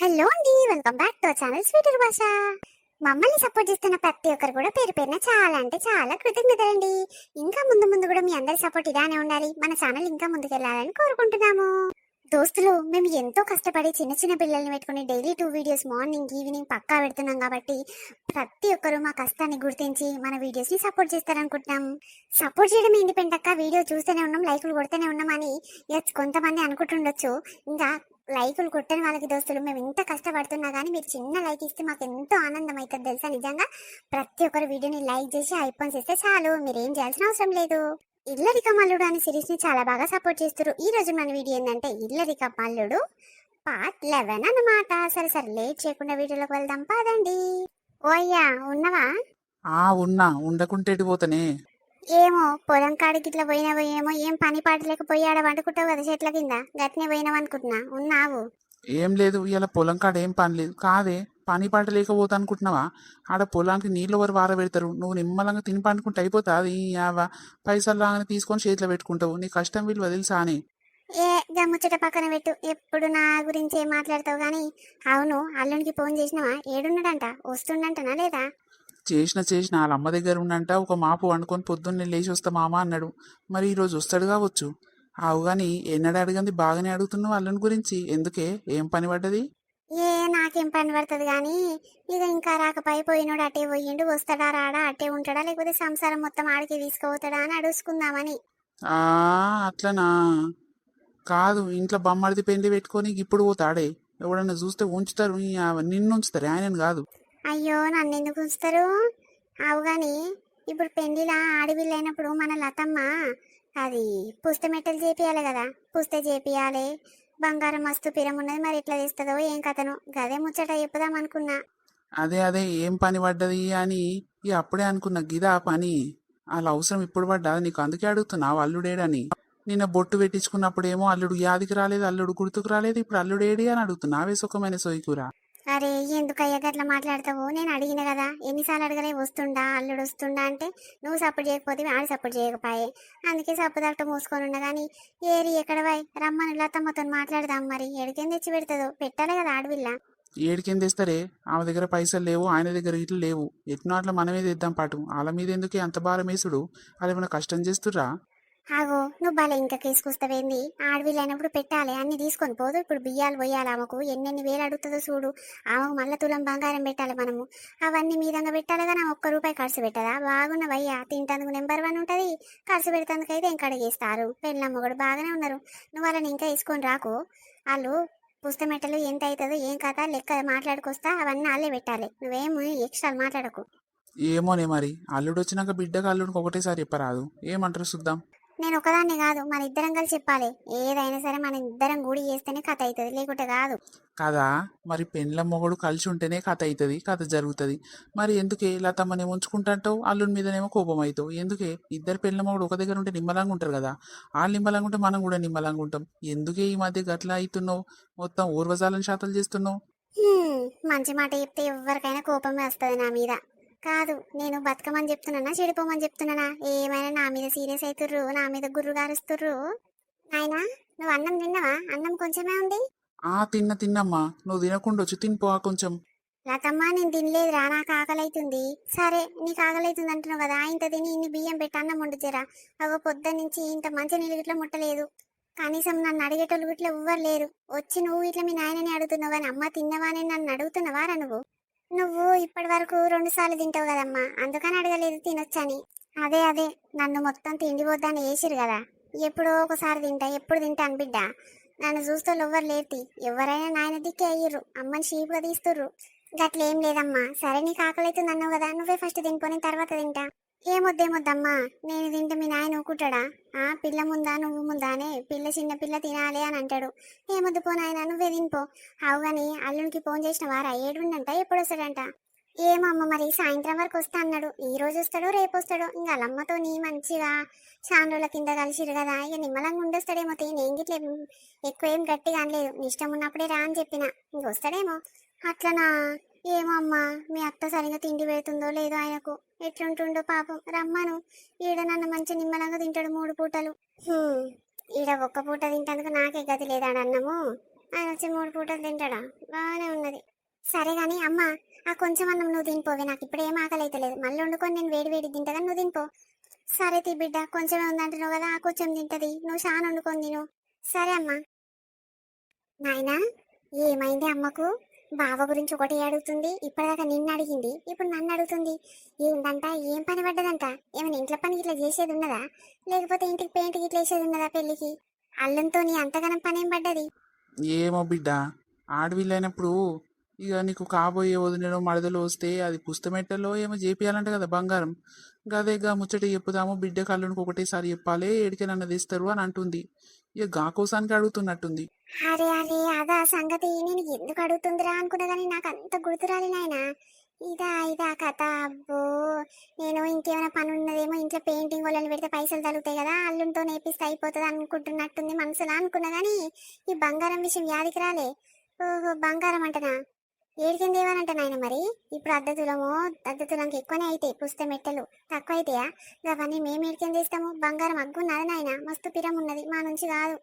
Hello అండి, welcome back to channel sweeter భాష. మమ్మల్ని సపోర్ట్ చేస్తున్న ప్రతి ఒక్కరు కూడా పేరు పేరున చాలా అంటే చాలా కృతజ్ఞతలండి. ఇంకా ముందు ముందు కూడా మీ అందరి సపోర్ట్ ఇలానే ఉండాలి. మన ఛానల్ ఇంకా ముందుకెళ్లాలని కోరుకుంటున్నాము. దోస్తులు, మేము ఎంతో కష్టపడి చిన్న చిన్న పిల్లల్ని పెట్టుకుని డైలీ 2 వీడియోస్ మార్నింగ్ ఈవినింగ్ పక్కా పెడుతున్నాం కాబట్టి ప్రతి ఒక్కరు మా కష్టాన్ని గుర్తించి మన వీడియోస్ ని సపోర్ట్ చేస్తారనుకుంటున్నాం. సపోర్ట్ చేయడం ఇండిపెండెంట్ అక్క, వీడియో చూస్తూనే ఉన్నాం, లైకులు కొడుతూనే ఉన్నాం అని కొంతమంది అనుకుంటుండొచ్చు. ఇంకా లైకులు కొట్టని వాళ్ళకి దోస్తులు, మేము ఇంత కష్టపడుతున్నా కానీ మీరు చిన్న లైక్ ఇస్తే మాకు ఎంతో ఆనందం అవుతుంది తెలుసా. నిజంగా ప్రతి ఒక్కరు వీడియోని లైక్ చేసి ఐఫోన్స్ ఇస్తే చాలు, మీరేం చేయాల్సిన అవసరం లేదు. ఇల్లరిక మల్లుడు అనే సిరీస్ ని చాలా బాగా సపోర్ట్ చేస్తారు. ఈ రోజు మన వీడియో ఏంటంటే ఇల్లరిక మల్లుడు పార్ట్ 11 అన్నమాట. సరే లేట్ చేయకుండా వీడియోలోకి వెళ్దాం పదండి. ఓ అయ్యా, ఉన్నవా? ఉన్నా, ఉండకుంటే పోతానే. ఏమో పొలం కాడికి ఇట్లా పోయినావో ఏమో, ఏం పని పాట లేకపోయి ఆడ వండుకుంటావు కదా చెట్ల కింద, గట్నే పోయినావు అనుకుంటున్నా. ఉన్నావు? ఏం లేదు, ఇలా పొలం కాడ ఏం పని లేదు. కాదే, పని పాట లేకపోతా అనుకుంటున్నావా? ఆడ పొలానికి నీళ్ళు ఎవరు వార పెడతారు, నువ్వు నిమ్మలంగా తిని పండుకుంటే అయిపోతా. అది పైసలు లాగానే తీసుకొని చేతిలో పెట్టుకుంటావు. నీ కష్టం విలువ తెలుసా అని. ఏ గమ్ముచ్చట పక్కన పెట్టు, ఎప్పుడు నా గురించి ఏం మాట్లాడతావు గాని. అవును, అల్లునికి ఫోన్ చేసినావా? ఏడున్నాడంట? వస్తుండంటనా లేదా? చేసిన వాళ్ళ అమ్మ దగ్గర ఉన్నంట ఒక మాపు వండుకొని పొద్దున్నే లేచి వస్తా మామ అన్నాడు. మరి ఈరోజు వస్తాడు కావచ్చు. అవు గాని ఎన్నడూ అడిగింది బాగానే అడుగుతున్నావు అల్లుని గురించి. ఎందుకే, ఏం పని పడ్డది? ఏ నాకేం పని పడుతుంది కానీ, ఇక ఇంకా రాకపోయి పోయినోడు అట్టే పోయిండు, వస్తాడా రాడా, అట్టే ఉంటాడా లేకపోతే సంసారం మొత్తం ఆడికి తీసుకుపోతాడా అని అడుగుకుందామని. ఆ అట్లనా? కాదు, ఇంట్లో బొమ్మడిది పెళ్లి పెట్టుకొని ఇప్పుడు పోతాడే. ఎవడన్నా చూస్తే ఉంచుతారు, నిన్ను ఉంచుతారు, ఆయనను కాదు. అయ్యో, నన్ను ఎందుకు ఉంచుతారు? అవు గాని ఇప్పుడు పెళ్లిలా ఆడవిల్లు అయినప్పుడు మన లతమ్మ అది పుస్తమెట్టలు చేపియాలి కదా, పుస్త చేపియాలి. బంగారం మస్తు పిరమున్నది, మరి ఎట్లా తెస్తుందో ఏం కథను, గదే ముచ్చట చెప్పుదాం అనుకున్నా. అదే ఏం పని పడ్డది అని అప్పుడే అనుకున్నా. గిదా పని వాళ్ళ అవసరం ఇప్పుడు పడ్డా నీకు, అందుకే అడుగుతున్నావు అల్లుడేడని. నిన్న బొట్టు పెట్టించుకున్నప్పుడేమో అల్లుడు యాదికి రాలేదు, అల్లుడు గుర్తుకు రాలేదు, ఇప్పుడు అల్లుడేడి అని అడుగుతున్నావే సుఖమైన సోయికూర. అరే ఎందుకయ్యా గట్లా మాట్లాడతావు? నేను అడిగిన కదా, ఎన్నిసార్లు అడగలే, వస్తుండా అల్లుడు వస్తుండా అంటే. నువ్వు సపోర్ట్ చేయకపోతే ఆడు సపోర్ట్ చేయకపోయే, అందుకే సప్పుదాట మూసుకొని ఉన్నా. కానీ ఏరి ఎక్కడ పోయి రమ్మని లతమ్మతో మాట్లాడదాం. మరి ఎడికేం తెచ్చి పెడతాదో, పెట్టాలి కదా ఆడవిల్ల. ఏడికేం తెస్తారే, ఆమె దగ్గర పైసలు లేవు, ఆయన దగ్గర ఇట్లు లేవు. ఎట్నో అట్లా మనమే తెద్దాం పాటు. వాళ్ళ మీద ఎందుకే అంత భారం వేసుడు? వాళ్ళు ఏమైనా కష్టం చేస్తుర్రా? ఆగో, నువ్వు బాలే ఇంకా కేసుకొస్తావేంది? ఆడవిల్లైనప్పుడు పెట్టాలి, అన్ని తీసుకొని పోదు. ఇప్పుడు బియ్యాలు పోయాలి ఆమెకు, ఎన్నెన్ని వేలు అడుగుతుందో చూడు. ఆమెకు మళ్ళీ తులం బంగారం పెట్టాలి మనము, అవన్నీ మీదంగా పెట్టాలి. కానీ ఆమె ఒక్క రూపాయి ఖర్చు పెట్టదా? బాగున్నవయ్యా, తింటందుకు నెంబర్ 1 ఉంటుంది, ఖర్చు పెడతానికి అయితే ఇంకా అడిగేస్తారు. పెళ్ళమ్మ కూడా బాగానే ఉన్నారు. నువ్వు వాళ్ళని ఇంకా వేసుకొని రాకు. వాళ్ళు పుస్తమెట్టలు ఎంత అవుతుందో ఏం కథ లెక్క మాట్లాడుకొస్తా, అవన్నీ వాళ్ళే పెట్టాలి. నువ్వేమి ఎక్స్ట్రా మాట్లాడకు. ఏమోనే, మరి అల్లుడు వచ్చినాక బిడ్డకు అల్లుడికి ఒకటేసారి చెప్పరాదు? ఏమంటారు చూద్దాం. నేను ఒకదాన్ని కాదు, మన ఇద్దరం కలిసి చెప్పాలి. ఏదైనా సరే మన ఇద్దరం కూడి చేస్తేనే కథ అవుతుంది, లేకుంటే కాదు. కదా, మరి పెండ్ల మొగడు కలిసి ఉంటేనే కథ అవుతుంది, కథ జరుగుతుంది. మరి ఎందుకే లతమ్మని ఉంచుకుంటాంటావు, అల్లుడి మీదనేమో కోపం అవుతావు? ఎందుకే? ఇద్దరు పెండ్ల మొగడు ఒక దగ్గర ఉంటే నిమ్మలంగా ఉంటారు కదా. వాళ్ళు నిమ్మలంగా ఉంటే మనం కూడా నిమ్మలంగా ఉంటాం. ఎందుకే ఈ మధ్య గట్లా అవుతున్నావు? మొత్తం ఊర్వజాలను శాతలు చేస్తున్నావు. మంచి మాట చెప్తే ఎవరికైనా కోపమే వస్తుంది నా మీద. కాదు, నేను బతకమని చెప్తున్నానా చెడిపోమని చెప్తున్నానా? ఏమైనా నా మీద సీరియస్ అవుతుర్రు, నా మీద గుర్రు గారుస్తుర్రు. నాయనా, నువ్వు అన్నం తిన్నావా? అన్నం కొంచెమే ఉంది. తిన్నమ్మా, నువ్వు తినకుండా వచ్చి తినిపో కొంచెం. లతమ్మ, నేను తినలేదురా, నాకు ఆకలి అవుతుంది. సరే, నీకు ఆకలి అవుతుంది అంటున్నావు కదా, ఇంత తిని ఇన్ని బియ్యం పెట్టి అన్నం వండుచేరా. అగో పొద్దున్న నుంచి ఇంత మంచి నీళ్ళు గిట్ల ముట్టలేదు. కనీసం నన్ను అడిగేటోళ్ళు గిట్ల ఎవ్వరు లేరు. వచ్చి నువ్వు ఇట్లా మీ నాయనని అడుగుతున్నావు కానీ అమ్మ తిన్నవా అని నన్ను అడుగుతున్నావారా నువ్వు? నువ్వు ఇప్పటి వరకు 2 సార్లు తింటావు కదమ్మా, అందుకని అడగలేదు తినొచ్చని. అదే నన్ను మొత్తం తిండి పోద్దాన్ని వేసిరు కదా. ఎప్పుడో ఒకసారి తింటా, ఎప్పుడు తింటాను బిడ్డ. నన్ను చూస్తే ఎవ్వరు లేటి, ఎవరైనా నాయన దిక్కే అయ్యిర్రు, అమ్మని షీప్గా తీస్తుర్రు. గట్లేం లేదమ్మా. సరే, నీకు ఆకలి అవుతుంది అన్నావు కదా, నువ్వే ఫస్ట్ తినిపోని తర్వాత తింటా. ఏమొద్దేమొద్దమ్మా, నేను తింటే మీ నాయన ఊకుంటాడా? పిల్ల ముందా నువ్వు ముందానే, పిల్ల చిన్న పిల్ల తినాలి అని అంటాడు. ఏమొద్దు పో నాయన, నువ్వే తినిపో. అవుగాని అల్లునికి ఫోన్ చేసిన వారా? ఏడుండంట, ఎప్పుడు వస్తాడంట? ఏమమ్మ, మరి సాయంత్రం వరకు వస్తా అన్నాడు. ఈ రోజు వస్తాడో రేపు వస్తాడో. ఇంకా వాళ్ళమ్మతో నీ మంచిగా చాలా రోజుల కింద కలిసిరు కదా, ఇక నిమ్మలంగా ఉండొస్తాడేమో. నేను గిట్ల ఎక్కువ ఏం గట్టిగా అనలేదు, నీ ఇష్టం ఉన్నప్పుడే రా అని చెప్పిన. ఇంకొస్తాడేమో. అట్లనా? ఏమో అమ్మా, మీ అత్త సరిగా తిండి పెడుతుందో లేదో ఆయనకు, ఎట్లుంటుండో పాపం. రమ్మను, ఈడ నన్ను మంచి నిమ్మలంగా తింటాడు 3 పూటలు. ఈడ ఒక్క పూట తింటందుకు నాకే గతి లేదాడు అన్నము. ఆయన వచ్చి 3 పూటలు తింటాడా? బాగానే ఉన్నది. సరే గాని అమ్మ, ఆ కొంచెం అన్నం నువ్వు తినిపోవే, నాకు ఇప్పుడు ఏం ఆకలి అయితే లేదు. మళ్ళీ వండుకొని నేను వేడి వేడి తింటా కానీ నువ్వు తినిపో. సరే తీ బిడ్డ, కొంచెమే ఉందంటున్నావు కదా, ఆ కొంచెం తింటది, నువ్వు చాలా వండుకొని తిను. సరే అమ్మా. నాయనా, ఏమైంది అమ్మకు? బావ గురించి ఒకటి అడుగుతుంది, ఇప్పటిదాకా నిన్ను అడిగింది, ఇప్పుడు నన్ను అడుగుతుంది. ఏంటంట? ఏం పని పడ్డదంట? ఏమైనా ఇంట్లో పని ఇట్లా చేసేది ఉన్నదా? లేకపోతే ఇంటికి పెయింట్ ఇట్లా వేసేది ఉన్నదా పెళ్ళికి? అల్లంతో నీ అంతగానం పని ఏం పడ్డది? ఏమో బిడ్డ, ఆడవిల్లైనప్పుడు ఇక నీకు కాబోయే వదినలో మడదలు వస్తే అది పుస్తమెట్టలో ఏమో చేపియాలంట కదా బంగారం. గదేగా ముచ్చట చెప్పుదాము, బిడ్డ కళ్ళునికి ఒకటేసారి చెప్పాలి, ఏడికైనా తెస్తారు అని అంటుంది. ఇక గా కోసానికి అడుగుతున్నట్టుంది. అరే అరే, అదా సంగతి. నేను ఎందుకు అడుగుతుందిరా అనుకున్నా కానీ నాకు అంత గుర్తురాలి నాయనా. ఇదా కథ. అబ్బో, నేను ఇంకేమైనా పని ఉన్నదేమో, ఇంట్లో పెయింటింగ్ వాళ్ళని పెడితే పైసలు తగ్గుతాయి కదా, అల్లునితో నేపిస్తే అయిపోతుంది అనుకుంటున్నట్టుంది మనసులో అనుకున్నా కానీ ఈ బంగారం విషయం యాదికి రాలే. ఓహో, బంగారం అంటనా? ఏడికింది ఏమనంట నాయన మరి? ఇప్పుడు అర్ధ తులంకి ఎక్కువనే అవుతాయి, పుస్తే మెట్టలు తక్కువ అవుతాయా? అవన్నీ మేము ఏడికేం చేస్తాము? బంగారం అగ్గున్నది నాయన, మస్తు పిరం ఉన్నది, మా నుంచి కాదు.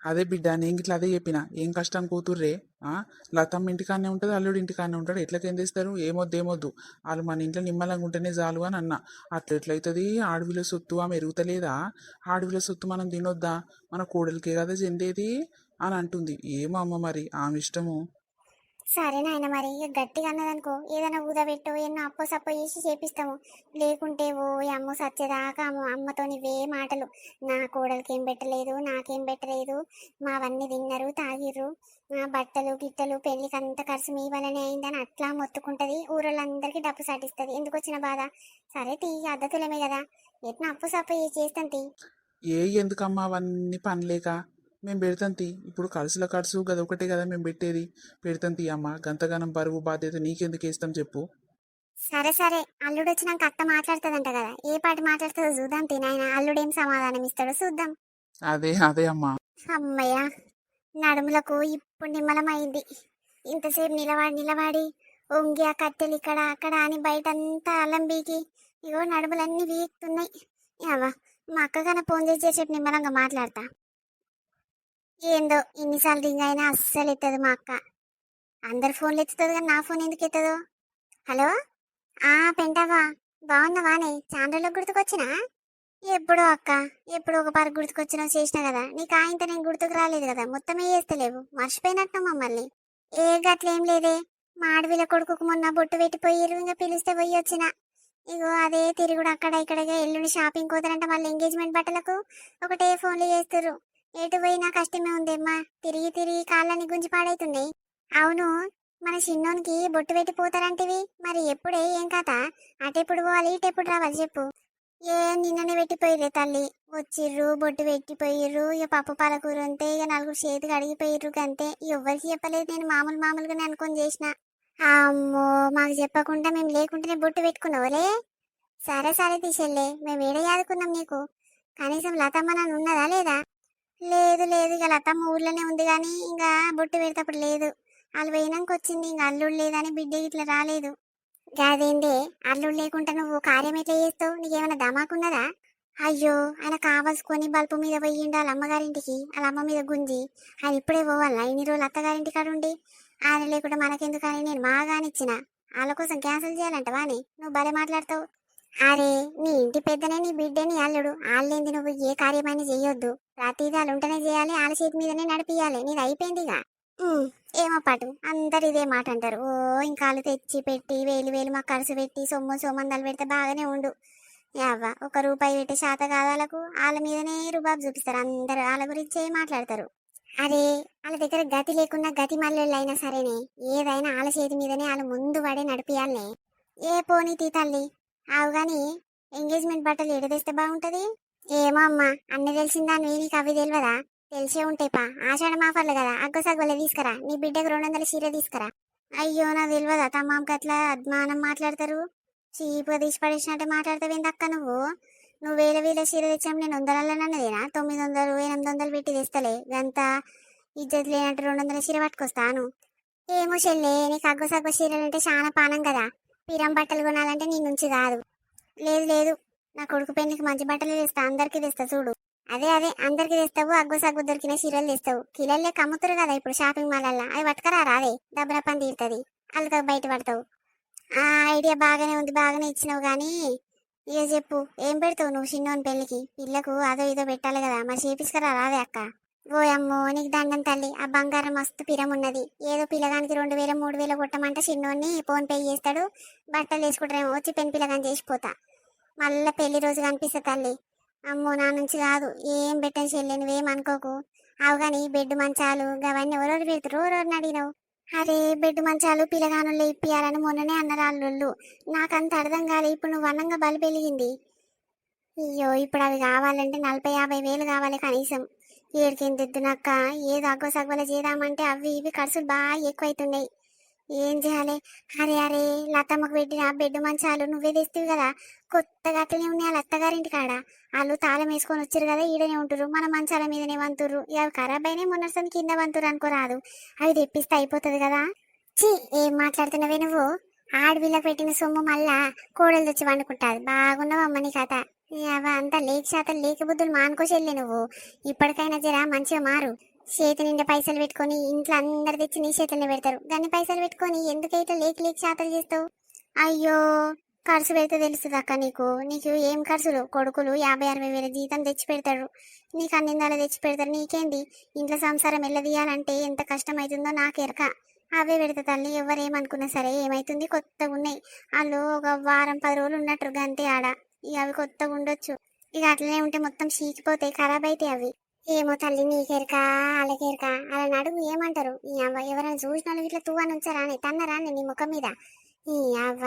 అదే బిడ్డ, నేను ఇట్లా అదే చెప్పిన, ఏం కష్టం కూతుర్రే. లతమ్మ ఇంటికానే ఉంటుంది, అల్లుడు ఇంటికానే ఉంటాడు, ఎట్లకేం తెస్తారు? ఏమొద్దు వాళ్ళు మన ఇంట్లో నిమ్మలంగా ఉంటేనే చాలు అని అన్న. అట్లా ఎట్లయితుంది? ఆడవిల సొత్తు ఆమె ఎరుగుతలేదా? ఆడవిల సొత్తు మనం తినొద్దా? మన కోడలికే కదా చెందేది అని అంటుంది. ఏమో అమ్మ, మరి ఆమె ఇష్టము. సరే నాయన, మరి ఇక గట్టిగా అన్నదనుకో, ఏదైనా ఊదబెట్టో ఎన్నో అప్పో సప్పో చేసి చేపిస్తాము. లేకుంటే ఓ ఈ అమ్మ సచ్చేదాకా అమ్మతో ఇవే మాటలు. నా కోడలికి ఏం పెట్టలేదు, నాకేం పెట్టలేదు, మావన్నీ తిన్నారు తాగిర్రు, నా బట్టలు గిట్టలు పెళ్లికి అంత ఖర్చు మీ వల్లనే అయిందని అట్లా మొత్తుకుంటది. ఊరోళ్ళందరికీ డబ్బు సాటిస్తుంది. ఎందుకు వచ్చిన బాధ? సరే తీ, అద్దతులమే కదా, ఎట్లా అప్పు సప్పో చేస్తాను తీ. ఎందుకమ్మా అవన్నీ పనిలేక? మేము పెడతాం తీ. ఇప్పుడు ఖర్చుల ఖర్చు గదొకటే కదా మేము పెట్టేది. పెడతాం తీ అమ్మ, గంతగానం బరువు బాధ్యత నీకెందుకు వేస్తాం చెప్పు. సరే సరే, అల్లుడు వచ్చినాక అత్త మాట్లాడుతుందంట కదా, ఏ పాటి మాట్లాడుతుందో చూద్దాం తినాయన. అల్లుడేం సమాధానం ఇస్తాడో చూద్దాం. అదే అమ్మా. అమ్మయ్య, నడుములకు ఇప్పుడు నిమ్మలమైంది. ఇంతసేపు నిలబడి ఒంగి ఆ కట్టెలు ఇక్కడ అక్కడ అని బయటంతా అల్లం బీకి ఇగో నడుములన్నీ వీక్తున్నాయి. అవా, మా అక్కకన్నా ఫోన్ చేసి చెప్పి నిమ్మలంగా మాట్లాడతా. ఏందో ఇన్నిసార్లు రింగ్ అయినా అస్సలు ఎత్తదు మా అక్క. అందరు ఫోన్లు ఎత్తుతుంది కానీ నా ఫోన్ ఎందుకు ఎత్తదు? హలో, పెంటావా, బాగున్నావానే? చాలా రోజులకు గుర్తుకొచ్చినా? ఎప్పుడో అక్క, ఎప్పుడు ఒక పార్క్ గుర్తుకొచ్చినా చేసినా కదా, నీకు ఆయంత నేను గుర్తుకు రాలేదు కదా, మొత్తమే చేస్తలేవు, మర్చిపోయినట్టు మమ్మల్ని. ఏ గట్లేం లేదే, మా ఆడవిల కొడుకుకు మొన్న బొట్టు పెట్టిపోయిర్రు, ఇంకా పిలిస్తే పోయి వచ్చిన. ఇగో అదే తిరుగుడు అక్కడ ఇక్కడగా. ఎల్లుండి షాపింగ్ పోతారంట వాళ్ళ ఎంగేజ్మెంట్ బట్టలకు. ఒకటే ఫోన్లు చేస్తుర్రు. ఎటు పోయినా కష్టమే ఉందేమ్మా, తిరిగి తిరిగి కాళ్ళని గుంజి పాడైతున్నాయి. అవును, మన చిన్నోనికి బొట్టు పెట్టిపోతారంటివి, మరి ఎప్పుడే ఏం కథ? అటెప్పుడు పోవాలి ఇటెప్పుడు రావాలి చెప్పు. ఏ నిన్ననే పెట్టిపోయిర్రే తల్లి, వచ్చిర్రు బొట్టు పెట్టిపోయిర్రు, ఇక పప్పు పాలకూర అంతే, ఇక నలుగురు చేతికి అడిగిపోయిర్రు అంతే. ఎవరికి చెప్పలేదు, నేను మామూలుగానే అనుకొని చేసిన. అమ్మో, మాకు చెప్పకుండా మేము లేకుంటేనే బొట్టు పెట్టుకున్నావులే. సరే సరే తీసెళ్ళే, మేము ఏడ యాదుకున్నాం నీకు? కనీసం లతమ్మ నన్ను ఉన్నదా లేదా? లేదు, ఇక లతమ్మ ఊర్లోనే ఉంది కానీ ఇంకా బొట్టు పెడతప్పుడు లేదు. వాళ్ళు పోయినాక వచ్చింది, ఇంకా అల్లుడు లేదని బిడ్డ ఇట్లా రాలేదు. కాదేందే, అల్లుడు లేకుండా నువ్వు కార్యం ఎట్లా చేస్తావు? నీకేమైనా దమాకున్నదా? అయ్యో, ఆయన కావాల్సుకొని బల్పు మీద పోయిండు వాళ్ళ అమ్మగారింటికి, వాళ్ళ అమ్మ మీద గుంజి. ఆయన ఇప్పుడే పోవాలా ఇన్ని రోజులు అత్తగారింటి కాడ ఉండి? ఆయన లేకుండా మనకెందుకని నేను మాగానిచ్చిన. వాళ్ళ కోసం క్యాన్సిల్ చేయాలంటవాని? నువ్వు భలే మాట్లాడతావు. అరే, నీ ఇంటి పెద్దనే నీ బిడ్డే నీ అల్లుడు, వాళ్ళేంది నువ్వు ఏ కార్యమైనా చేయొద్దు. ప్రతిదీ వాళ్ళు ఉంటేనే చేయాలి, వాళ్ళ చేతి మీదనే నడిపియాలి. నీది అయిపోయిందిగా. ఏమో పాటు అందరు ఇదే మాట అంటారు. ఓ ఇంకా వాళ్ళు తెచ్చి పెట్టి వేలు మాకు ఖర్చు పెట్టి సొమ్మందాలు పెడితే బాగానే ఉండు. యావ్వ, ₹1 పెట్టే శాత కాదాలకు వాళ్ళ మీదనే రుబాబు చూపిస్తారు. అందరు వాళ్ళ గురించే మాట్లాడతారు. అరే, వాళ్ళ దగ్గర గతి లేకున్నా గతి మల్లెళ్ళు అయినా సరేనే, ఏదైనా వాళ్ళ చేతి మీదనే వాళ్ళు ముందు పడే నడిపియాలనే. ఏ పోనీ తీ తల్లి. ఆవు గాని ఎంగేజ్మెంట్ బట్టలు ఎడ తెస్తే బాగుంటది? ఏమో అమ్మా, అన్ని తెలిసిందాన్ని నీకు అవి తెలియదా? తెలిసే ఉంటాయి పా, ఆషాఢ మాఫర్లు కదా, అగ్గసగ్గలే తీసుకురా. నీ బిడ్డకు 200 చీర తీసుకురా. అయ్యో, నాకు తెలియదా తమ్మాంకి అట్లా అద్మానం మాట్లాడతారు? చీపుగా తీసి పడేసినట్టే మాట్లాడతావేంది అక్క నువ్వు? నువ్వు వేల చీర తెచ్చాము, నేను 100లన్నదేనా? 900 800 పెట్టి తెస్తలే, గంత ఇజ్జత్ లేనట్టు 200 చీర పట్టుకొస్తాను. ఏమో చెల్లే, నీకు అగ్గసగ్గ చీరలంటే చాలా పానం కదా, పిరం బట్టలు కొనాలంటే నీ నుంచి కాదు. లేదు, నా కొడుకు పెళ్లికి మంచి బట్టలు తెస్తా, అందరికీ తెస్తా చూడు. అదే అదే అందరికి తెస్తావు, అగ్గు సగ్గు దొరికిన చీరలు తెస్తావు. కిలల్లే కమ్ముతారు కదా ఇప్పుడు షాపింగ్ మాలల్లో, అవి పట్టుకరా రాదే, డబ్బుల పని తీరుతుంది, అల్లుక బయట పడతావు. ఆ ఐడియా బాగానే ఉంది, బాగానే ఇచ్చినావు కానీ ఇక చెప్పు, ఏం పెడతావు నువ్వు చిన్నోని పెళ్ళికి? పిల్లకు అదో ఇదో పెట్టాలి కదా, మరి చేపిస్తారా రాదే అక్క? ఓయమ్మో నీకు దండం తల్లి, ఆ బంగారం మస్తు పిరం ఉన్నది. ఏదో పిల్లగానికి 2000 3000 కొట్టమంటే చిన్నోన్ని ఫోన్ పే చేస్తాడు, బట్టలు వేసుకుంటారేమో, వచ్చి పెన్ పిల్లగాని చేసిపోతా. మళ్ళా పెళ్లి రోజు కనిపిస్తా తల్లి. అమ్మో నా నుంచి కాదు, ఏం పెట్టని చెల్లి, నువ్వేం అనుకోకు. అవు కానీ బెడ్ మంచాలు అవన్నీ ఎవరెవరు పెడతారు, ఎవరెవరిని అడిగినావు? అరే బెడ్ మంచాలు పిల్లగానుల్లో ఇప్పియాలని మొన్ననే అన్నారు అల్లుళ్ళు. నాకంత అర్థం కాలే, ఇప్పుడు నువ్వు అన్నంగా బలి పెరిగింది. అయ్యో ఇప్పుడు అవి కావాలంటే 40 50 వేలు కావాలి కనీసం. ఏడికేం తెద్దునక్క, ఏదో అగ్గో సగ్గోల చేద్దామంటే అవి ఇవి ఖర్చులు బాగా ఎక్కువైతున్నాయి. ఏం చేయాలి? అరే అరే లతమ్మకు పెట్టిన బెడ్ మంచాలు నువ్వే తెస్తావు కదా, కొత్తగా అట్లనే ఉన్నాయి వాళ్ళ అత్తగారింటి కాడ. వాళ్ళు తాళం వేసుకొని వచ్చారు కదా, ఈడనే ఉంటారు, మన మంచాల మీదనే వంతుర్రు. ఇక అవి ఖరాబ్ అయినాయి, మొన్న కింద వంతురు అనుకోరాదు, అవి తెప్పిస్తే అయిపోతుంది కదా. ఛీ ఏం మాట్లాడుతున్నావే నువ్వు? ఆడవిళ్ళకి పెట్టిన సొమ్ము మళ్ళా కోడలు తెచ్చి వండుకుంటాది. బాగున్నావమ్మ నీ కథ. అవ అంతా లేక శాతం లేక బుద్ధులు మానుకోసెళ్ళి నువ్వు. ఇప్పటికైనా జరా మంచిగా మారు. చేతి నిండా పైసలు పెట్టుకొని ఇంట్లో అందరు తెచ్చి నీ చేతుల్లో పెడతారు, దాన్ని పైసలు పెట్టుకొని ఎందుకైతే లేక లేక శాతం చేస్తావు? అయ్యో ఖర్చు పెడితే తెలుస్తుంది అక్క నీకు. నీకు ఏం ఖర్చులు? కొడుకులు 50 60 వేల జీతం తెచ్చి పెడతారు, నీకు అన్నిందాలు తెచ్చి పెడతారు. నీకేంది? ఇంట్లో సంసారం ఎల్లదీయాలంటే ఎంత కష్టం అవుతుందో నాకెరక. అవే పెడతా తల్లి, ఎవరేమనుకున్నా సరే. ఏమైతుంది, కొత్తగా ఉన్నాయి. వాళ్ళు ఒక వారం 10 రోజులు ఉన్నట్టు గంతే ఆడ. ఇక అవి కొత్తగా ఉండొచ్చు, ఇక అట్లనే ఉంటే మొత్తం చీకిపోతాయి, ఖరాబ్ అయితే అవి. ఏమో తల్లి నీకెరక, అలాగెరక. అలా నడుగు ఏమంటారు ఈ అవ్వ? ఎవరైనా చూసిన వాళ్ళు ఇట్లా తూ అని ఉంచారా అని తన్నరా నీ ముఖం మీద? ఈ అవ్వ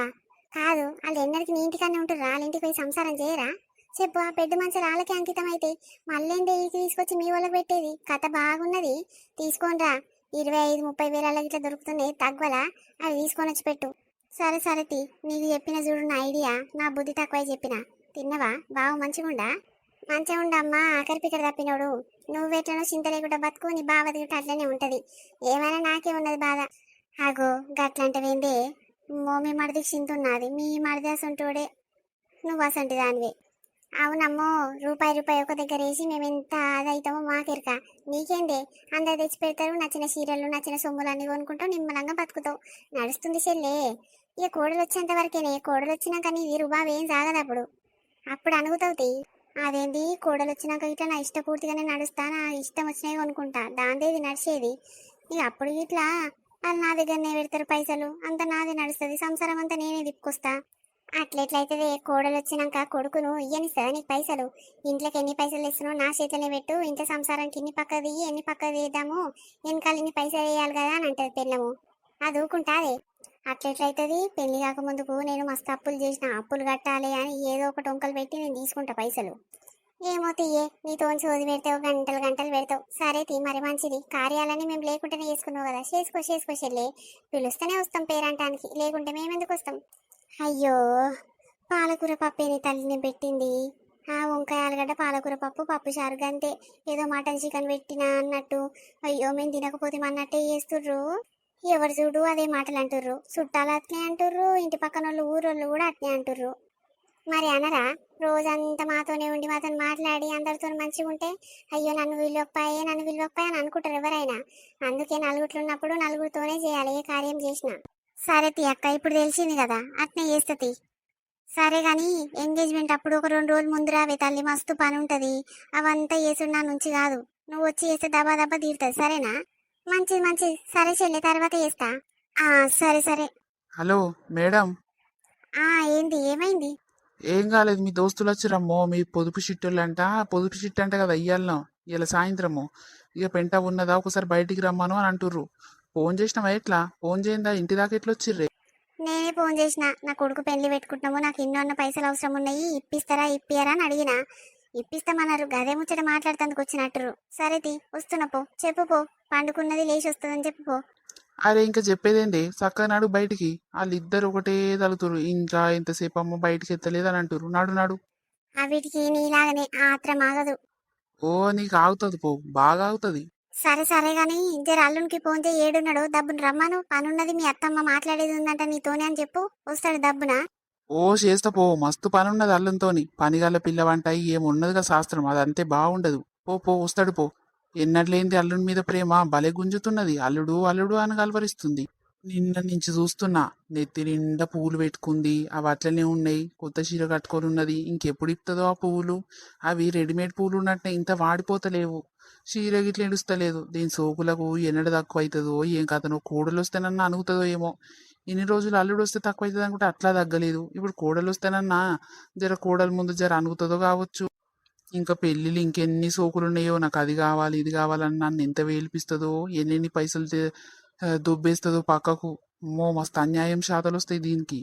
కాదు, వాళ్ళు ఎన్నడికి నీ ఇంటికన్నా ఉంటారు, వాళ్ళ ఇంటికి పోయి సంసారం చేయరా? చెప్పు, ఆ పెద్ద మనుషులు వాళ్ళకి అంకితం అయితే మళ్ళేంటి తీసుకొచ్చి మీ వాళ్ళకి పెట్టేది? కథ బాగున్నది, తీసుకోనరా. 25 30 వేల ఇట్లా దొరుకుతున్నాయి తగ్గవలా, అవి తీసుకొని వచ్చి పెట్టు. సరే సరే తీ, నీకు చెప్పిన చూడు నా ఐడియా, నా బుద్ధి తక్కువ చెప్పిన. తిన్నవా బావు? మంచిగుండా? మంచిగా ఉండమ్మా, ఆఖరి పిక్కడ తప్పినోడు. నువ్వెట్లనో చింత లేకుండా బతుకు, నీ బావ దిగుట అట్లనే ఉంటది. ఏమైనా నాకే ఉన్నది బాధ. అగో గట్లంటవేందే? మీ మడిదికి చింత ఉన్నది, మీ మడిది అసంటోడే, నువ్వు అసంటి దానివే. అవునమ్మో, రూపాయి రూపాయి ఒక దగ్గర వేసి మేము ఎంత అదైతామో మాకెరక. నీకేందే? అందరు తెచ్చి పెడతారు, నచ్చిన చీరలు నచ్చిన సొమ్ములు అన్ని కొనుక్కుంటావు, నిమ్మలంగా బతుకుతావు, నడుస్తుంది చెల్లే. ఇక కోడలు వచ్చేంత వరకేనే, కోడలు వచ్చినాక నీది రుబాబు ఏం సాగదు అప్పుడు. అప్పుడు అణుగుతావు తీ. అదేంటి కోడలు వచ్చినాక ఇట్లా నా ఇష్టపూర్తిగానే నడుస్తా, నా ఇష్టం వచ్చినాయి కొనుక్కుంటా, దాందేది నడిచేది. ఇక అప్పుడు ఇట్లా వాళ్ళు నా దగ్గరనే పెడతారు పైసలు, అంత నాదే నడుస్తుంది, సంసారం అంతా నేనే తిప్పుకొస్తా. అట్లెట్లయితే కోడలు వచ్చినాక కొడుకును ఇయ్యనిస్తుందా నీకు పైసలు? ఇంట్లోకి ఎన్ని పైసలు ఇస్తున్నావు నా చేతిలోనే పెట్టు, ఇంట్లో సంసారానికి ఇన్ని పక్కది ఎన్ని పక్కది వేద్దాము, వెనకాల ఇన్ని పైసలు వేయాలి కదా అని అంటది పెళ్ళము. అది ఊకుంటాదే. అట్లెట్లయితుంది? పెళ్లి కాక ముందుకు నేను మస్తు అప్పులు చేసిన, అప్పులు కట్టాలి అని ఏదో ఒకటి వంకలు పెట్టి నేను తీసుకుంటా పైసలు. ఏమో తీయే, నీతో సోది పెడతావు, గంటలు గంటలు పెడతావు. సరే తీ, మరి మంచిది. కార్యాలని మేము లేకుండానే చేసుకున్నావు కదా, చేసుకో చెల్లే. పిలుస్తూనే వస్తాం పేరంటానికి, లేకుంటే మేమెందుకు వస్తాం? అయ్యో పాలకూర పప్పేని తల్లిని పెట్టింది. ఆ వంకాయ ఆలుగడ్డ పాలకూర పప్పు, పప్పు చారు గంతే. ఏదో మటన్ చికెన్ పెట్టినా అన్నట్టు. అయ్యో మేము తినకపోతే అన్నట్టే చేస్తుర్రు. ఎవరు చూడు అదే మాటలు అంటుర్రు, చుట్టాలు అట్నే అంటుర్రు, ఇంటి పక్కన వాళ్ళు ఊరోళ్ళు కూడా అట్నే అంటుర్రు. మరి అనరా? రోజంతా మాతోనే ఉండి మాతో మాట్లాడి అందరితో మంచిగా ఉంటే అయ్యో నన్ను విలువపాయే నన్ను విలువపాయే అని అనుకుంటారు ఎవరైనా. అందుకే నలుగురిలో ఉన్నప్పుడు నలుగురితోనే చేయాలి ఏ కార్యం చేసినా. సరే తీ అక్క, ఇప్పుడు తెలిసింది కదా, అట్నే చేస్తుంది. సరే గాని ఎంగేజ్మెంట్ అప్పుడు ఒక 2 రోజులు ముందు రావే తల్లి, మస్తు పని ఉంటది. అవంతా చేసుడు నా నుంచి కాదు, నువ్వు వచ్చి చేస్తే దబా దబా తీరుతుంది, సరేనా? మంచిది మంచిది, సరే చెల్లి తర్వాత చేస్తా. ఆ సరే సరే. Hello madam. ఏంది ఏమైంది? ఏం కాలేదు, మీ దోస్తులు వచ్చిరమ్మో, మీ పొదుపు చిట్టులంట. పొదుపు చిట్టు అంట కదా ఇయ్యాలను, ఇలా సాయంత్రము. ఇక పెంట ఉన్నదా, ఒకసారి బయటికి రమ్మను అని అంటుర్రు. ఫోన్ చేసినావా? ఎట్లా ఫోన్ చేయందా, ఇంటి దాకా ఎట్లా వచ్చిర్రే? నేనే ఫోన్ చేసిన, నా కొడుకు పెళ్లి పెట్టుకుంటున్నాము, నాకు ఇన్నోన్న పైసలు అవసరం ఉన్నాయి, ఇప్పిస్తారా ఇప్పియారా అని అడిగిన. ఇప్పిస్తామన్నారు, గదే ముచ్చట మాట్లాడుతందుకు వచ్చినట్టురు. సరే తీ, వస్తున్నా పో, చెప్పు పో, పండుకున్నది లేచి వస్తుందని చెప్పు పో. అరే ఇంకా చెప్పేదేంటి, చక్కగా నాడు బయటికి. వాళ్ళిద్దరు ఒకటే తలుతురు, ఇంకా ఎంతసేపు అమ్మ బయటికి ఎత్తలేదు అని అంటారు. నాడు నాడు. వీటికి నీలాగనే ఆత్రం ఆగదు. ఓ నీకు ఆగుతుంది పో, బాగా ఆగుతుంది. సరే సరే గాని జర అల్లునికి ఫోన్ చేయి, ఏడున్నాడు, దబ్బును రమ్మను, పనున్నది, మీ అత్తమ్మ మాట్లాడేది ఉందంట నీతోనే అని చెప్పు, వస్తాడు దబ్బున. ఓ చేస్తా పో, మస్తు పని ఉన్నది అల్లునితోని. పనిగల్ల పిల్లవంట ఏమున్నదిగా శాస్త్రం, అదంతే బాగుండదు. పో పో వస్తాడు పో. ఎన్నట్లేంది అల్లుని మీద ప్రేమ భలే గుంజుతున్నది. అల్లుడు అల్లుడు అని కలవరిస్తుంది. నిన్న నుంచి చూస్తున్నా, నెత్తి నిండా పువ్వులు పెట్టుకుంది. అవి అట్లనే ఉన్నాయి. కొత్త చీర కట్టుకొని ఉన్నది. ఇంకెప్పుడు ఇస్తుందో ఆ పువ్వులు. అవి రెడీమేడ్ పువ్వులు ఉన్నట్టే ఇంత వాడిపోతలేవు. చీర గిట్ల ఎడుస్తలేదు. దీని సోకులకు ఎన్నడ తక్కువ అవుతుందో ఏం కథనో. కోడలు వస్తేనన్నా అనుగుతుందో ఏమో. ఇన్ని రోజులు అల్లుడు వస్తే తక్కువ అవుతుంది అనుకుంటే అట్లా తగ్గలేదు. ఇప్పుడు కోడలు వస్తేనన్నా జర కోడలు ముందు జర అనుగుతుందో కావచ్చు. ఇంకా పెళ్ళిళ్ళు ఇంకెన్ని సోకులు ఉన్నాయో. నాకు అది కావాలి ఇది కావాలని నన్ను ఎంత వేలిపిస్తుందో, ఎన్నెన్ని పైసలు దుబ్బేస్తుందో పక్కకు. అమ్మో మస్తు అన్యాయం శాతలు వస్తాయి దీనికి.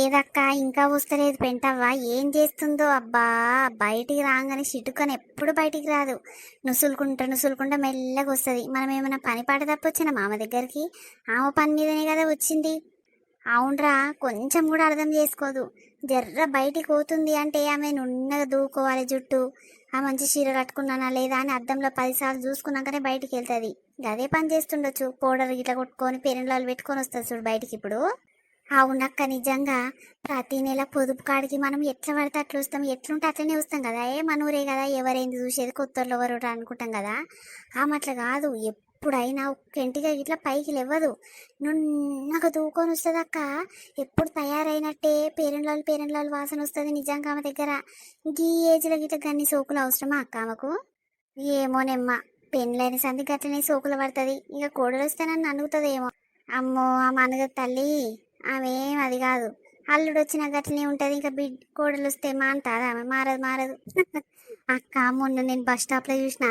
ఏదక్క ఇంకా వస్తలేదు పెంటవ్వ, ఏం చేస్తుందో అబ్బా. బయటికి రాగానే చిటుకని ఎప్పుడు బయటికి రాదు. నుసులుకుంటా మెల్లగా వస్తుంది. మనం ఏమైనా పని పాట తప్పొచ్చిన మామ దగ్గరికి, ఆమె పని మీదనే కదా వచ్చింది. అవునరా, కొంచెం కూడా అర్థం చేసుకోదు. జర్ర బయటికి పోతుంది అంటే ఆమె నున్నగా దూకోవాలి జుట్టు. ఆ మంచి చీర కట్టుకున్నానా లేదా అని అద్దంలో 10 సార్లు చూసుకున్నాకనే బయటికి వెళ్తుంది. అదే పని చేస్తుండొచ్చు. పౌడర్ గిట్ల కొట్టుకొని పెరులాలు పెట్టుకొని వస్తుంది చూడు బయటికి ఇప్పుడు. అవునక్క, నిజంగా ప్రతి నెల పొదుపు కాడికి మనం ఎట్లా పడితే అట్లా వస్తాం. ఎట్లుంటే అట్లనే వస్తాం కదా. మనూరే కదా, ఎవరైంది చూసేది, కొత్తలో ఎవరు అనుకుంటాం కదా. ఆమె అట్లా కాదు. ఎప్పుడైనా ఒక్కింటిగా ఇట్లా పైకి లేవదు. నున్నగా దూకొని వస్తుంది అక్క. ఎప్పుడు తయారైనట్టే పేరెంట్లాలు వాసన వస్తుంది నిజంగా ఆమె దగ్గర. ఈ ఏజ్లో గిట్ల గన్ని సోకులు అవసరమా అక్క ఆమెకు? ఏమోనెమ్మ, పెళ్ళైన సంది గట్లనే సోకులు పడుతుంది. ఇక కోడలు వస్తే నన్ను అనుగుతుందేమో. అమ్మో ఆమె అనగదు తల్లి. ఆమె ఏం అది కాదు. అల్లుడు వచ్చిన గట్లనే ఉంటుంది. ఇంకా కోడలు వస్తే మాంటారు ఆమె, మారదు. అక్క, మొన్న నేను బస్ స్టాప్లో చూసిన,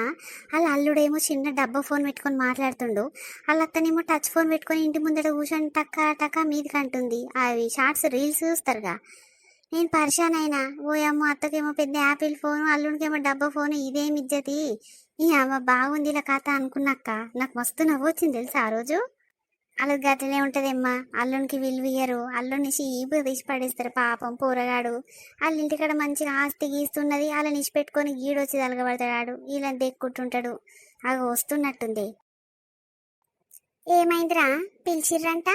వాళ్ళ అల్లుడేమో చిన్న డబ్బా ఫోన్ పెట్టుకొని మాట్లాడుతుండు. వాళ్ళ అత్తనేమో టచ్ ఫోన్ పెట్టుకొని ఇంటి ముందర కూర్చొని టక్క టక్క మీదికి అంటుంది. అవి షార్ట్స్ రీల్స్ చూస్తారుగా. నేను పరిశాన్ అయినా. ఓయమ్మో, అత్తకేమో పెద్ద యాపిల్ ఫోను, అల్లుడికేమో డబ్బా ఫోను, ఇదేమి ఇజ్జతి. ఈ అమ్మ బాగుంది ఇలా కథ అనుకున్నాక్క. నాకు మస్తు నవ్వు వచ్చింది తెలుసా ఆ రోజు. అలా గట్లనే ఉంటదమ్మా. అల్లునికి విలువియ్యరు. అల్లుని ఈపు తీసి పడేస్తారు పాపం పోరగాడు. వాళ్ళ ఇంటికాడ మంచిగా ఆస్తి గీస్తున్నది, వాళ్ళని నిషి పెట్టుకొని గీడొచ్చి తలగబడతాడు. ఇలా దెక్కుంటుంటాడు. అవి వస్తున్నట్టుంది. ఏమైందిరా, పిలిచిర్రంట?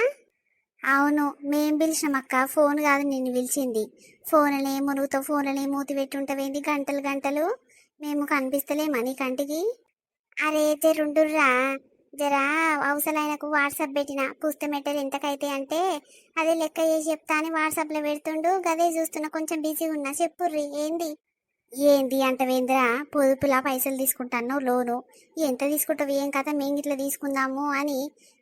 అవును, మేం పిలిచినామక్క. ఫోన్ కాదు నిన్ను పిలిచింది. ఫోన్లనే మునుగుతావు, ఫోన్లనే మూతి పెట్టుంటవేంది గంటలు గంటలు. మేము కనిపిస్తలేమా నీ కంటికి? అరే జరుండుర్రా, జరా అవసరాయనకు వాట్సాప్ పెట్టిన పుస్తమెట్టలు ఎంతకైతే అంటే అదే లెక్క చేసి చెప్తా అని వాట్సాప్లో పెడుతుండు. గదే చూస్తున్నా, కొంచెం బిజీగా ఉన్నా. చెప్పుర్రి ఏంది? ఏంది అంటవేంద్రా, పొదుపులా పైసలు తీసుకుంటాను లోను. ఎంత తీసుకుంటావు ఏం కథ, మేము ఇట్లా తీసుకుందాము అని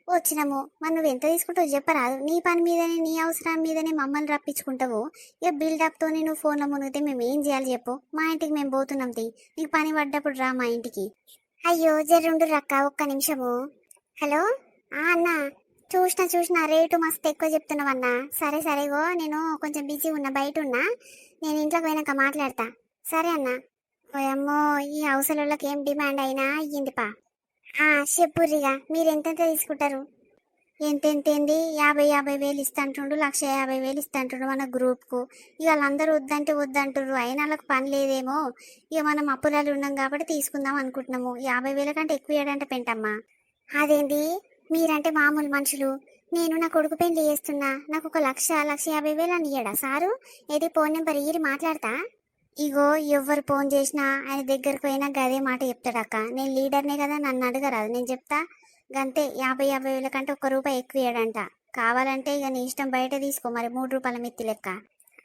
వచ్చినాము. మరి నువ్వు ఎంత తీసుకుంటావు చెప్పరాదు. నీ పని మీదనే, నీ అవసరం మీదనే మమ్మల్ని రప్పించుకుంటావు. ఇక బిల్డప్తోనే నువ్వు ఫోన్లో మునిగితే మేము ఏం చేయాలి చెప్పు. మా ఇంటికి మేము పోతున్నాం తీ. నీకు పని పడ్డప్పుడు రా మా ఇంటికి. అయ్యో జరుండు రక్క, ఒక్క నిమిషము. హలో, అన్నా, చూసిన రేటు మస్తు ఎక్కువ చెప్తున్నావన్నా. సరేగో, నేను కొంచెం బిజీ ఉన్నా, బయట ఉన్నా. నేను ఇంట్లోకి పోయినాక మాట్లాడతా. సరే అన్న. ఓయమ్మో, ఈ అవసరాలకి ఏం డిమాండ్ అయినా అయ్యింది పా. చెప్పుర్రిగా, మీరు ఎంతెంత తీసుకుంటారు? ఎంతెంతేంది, 50,000 ఇస్తాంటుండు, 1,50,000 ఇస్తాంటుండు మన గ్రూప్కు. ఇక వాళ్ళందరూ వద్దంటారు. అయినా వాళ్ళకి పని లేదేమో. ఇక మనం అప్పులాలు ఉన్నాం కాబట్టి తీసుకుందాం అనుకుంటున్నాము. 50,000 కంటే ఎక్కువ ఇయ్యడంటే పెంటమ్మా. అదేంది, మీరంటే మామూలు మనుషులు. నేను నా కొడుకు పెళ్లి చేస్తున్నా. నాకు ఒక 1,50,000 అని ఇయ్యడా సారు? ఏది ఫోన్ నెంబర్ ఇయ్యి మాట్లాడతా. ఇగో, ఎవ్వరు ఫోన్ చేసినా ఆయన దగ్గరకు పోయినా గదే మాట చెప్తాడక్క. నేను లీడర్నే కదా, నన్ను అడగరాదు, నేను చెప్తా. గంతే, 50,000 కంటే ₹1 ఎక్కువ ఇయ్యడంట. కావాలంటే ఇక నీ ఇష్టం, బయట తీసుకో మరి, ₹3 మిత్తి లెక్క.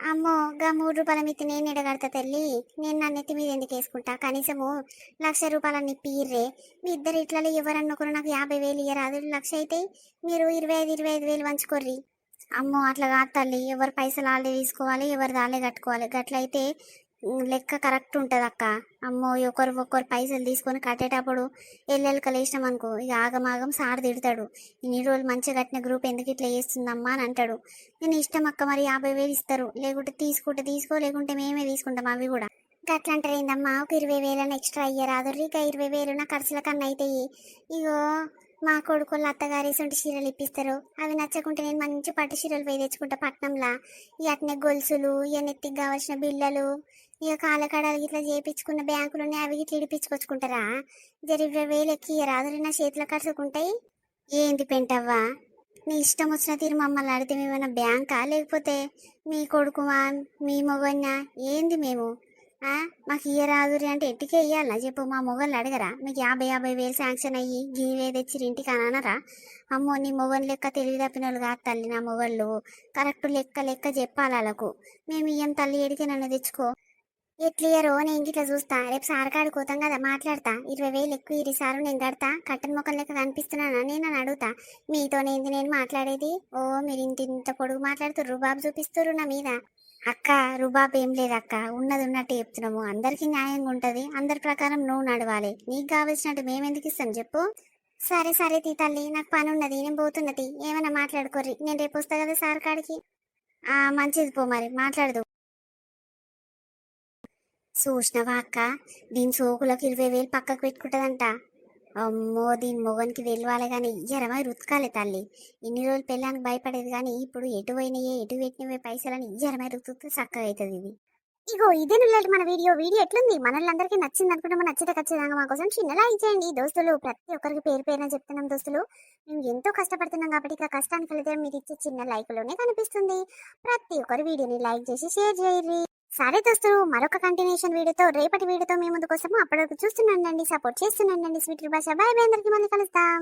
అమ్మో, గా ₹3 మిత్తి నేను ఎడగడతా తల్లి. నేను నా నెత్తి మీద ఎందుకు వేసుకుంటా? కనీసము ₹1,00,000 నిప్పిర్రే. మీ ఇద్దరు ఇట్లలో ఎవరన్నొకరు నాకు 50,000 ఇయ్యరాదు. 1,00,000 అయితే మీరు 25,000 పంచుకోర్రి. అమ్మో అట్లా కాదు తల్లి, ఎవరి పైసలు వాళ్ళే తీసుకోవాలి, ఎవరి దాళ్ళే కట్టుకోవాలి. గట్లయితే లెక్క కరెక్ట్ ఉంటుంది అక్క. అమ్మో, ఒక్కరు పైసలు తీసుకొని కట్టేటప్పుడు ఎల్లెలకలు వేసినాం అనుకో, ఇక ఆగమాగం సార్ తిడతాడు. ఇన్ని రోజులు మంచిగా కట్టిన గ్రూప్ ఎందుకు ఇట్లా చేస్తుందమ్మా అని అంటాడు. నేను ఇష్టం అక్క, మరి 50,000 ఇస్తారు. లేకుంటే తీసుకో, లేకుంటే మేమే తీసుకుంటాం అవి కూడా. గట్లా అంటారు ఏందమ్మా, ఒక 20,000 ఎక్స్ట్రా అయ్యరాదు. ఇక 20,000 నా ఖర్చుల కన్నా అవుతాయి. ఇగో, మా కొడుకులు అత్తగారి సొంటి చీరలు ఇప్పిస్తారు. అవి నచ్చకుంటే నేను మంచి పట్టు చీరలు పోయి తెచ్చుకుంటా పట్నంలా. ఇక అట్నే గొలుసులు, ఇక నెత్తికి కావాల్సిన బిళ్ళలు, ఇక కాలకడాలు ఇట్లా చేయించుకున్న బ్యాంకులు ఉన్నాయి, అవి ఇట్లా ఇడిపించుకొచ్చుకుంటారా. 20,000 ఎక్కి రాదు, నా చేతిలో ఖర్చుకుంటాయి. ఏంది పెంటవ్వా, నీ ఇష్టం వచ్చిన తీరు మమ్మల్ని అడిగితే మేమైనా బ్యాంకా లేకపోతే మీ కొడుకుమా మీ మొగన్నా ఏంది మేము మాకు ఇయ్యరాదురి అంటే ఎట్టికే ఇయ్యాలనా చెప్పు మా మొగళ్ళు అడగరా మీకు 50,000 శాంక్షన్ అయ్యి గీవే తెచ్చిరి ఇంటికి అని అనరా అమ్మో నీ మొగన్ లెక్క తెలివి తప్పిన వాళ్ళు కాదు తల్లి నా మొగళ్ళు కరెక్ట్ లెక్క చెప్పాలి వాళ్ళకు మేము ఇయ్యం తల్లి ఎడికి నన్ను తెచ్చుకో ఎట్లియరో నేను ఇట్లా చూస్తా రేపు సార్ కాడికి పోతాం కదా మాట్లాడతా 20,000 ఎక్కువ ఇరి సారు నేను కడతా కట్టన్ మొక్కలు లెక్క కనిపిస్తున్నానా నేను అని అడుగుతా మీతోనేంది నేను మాట్లాడేది ఓ మీరు ఇంత పొడుగు మాట్లాడుతూ రుబాబు చూపిస్తురు నా మీద అక్క రుబాబు ఏం లేదు అక్క ఉన్నది ఉన్నట్టు చెప్తున్నాము అందరికీ న్యాయంగా ఉంటది అందరి ప్రకారం నువ్వు నడవాలి నీకు కావలసినట్టు మేమెందుకు ఇస్తాం చెప్పు సరే సరే తీ తల్లి నాకు పని ఉన్నది నేను పోతున్నది ఏమైనా మాట్లాడుకోర్రి నేను రేపు వస్తా కదా సార్ కాడికి మంచిది పో మరి మాట్లాడదు చూసినవా అక్క దీని సోకులకు 20,000 పక్కకు పెట్టుకుంటుందంట అమ్మో దీని మొగనికి తెలియాలి కానీ ఇయ్యరమై రుతకాలే తల్లి ఇన్ని రోజులు పెళ్ళానికి భయపడేది కానీ ఇప్పుడు ఎటు పోయినాయే ఎటు పెట్టినవే పైసలని ఇయ్యరమై రుతుకు చక్కగా అవుతుంది ఇది ఇగో ఇదే నిల్లటి మన వీడియో ఎట్లుంది మనల్ని నచ్చింది అనుకుంటే మన నచ్చితే ఖచ్చితంగా మా కోసం చిన్న లైక్ చేయండి దోస్తులు ప్రతి ఒక్కరికి పేరున చెప్తున్నాం దోస్తులు మేము ఎంతో కష్టపడుతున్నాం కాబట్టి ఇక కష్టానికి ఫలితం మీరు ఇచ్చే చిన్న లైక్లోనే కనిపిస్తుంది ప్రతి ఒక్కరు వీడియోని లైక్ చేసి షేర్ చేయరు సరే దోస్తులు మరొక కంటిన్యూషన్ వీడియోతో రేపటి వీడియోతో మీ ముందుకు వస్తాము అప్పటివరకు చూస్తున్నాండి సపోర్ట్ చేస్తున్నాండి స్వీట్ భాష బాయ్ అందరికి మళ్ళీ కలుస్తాం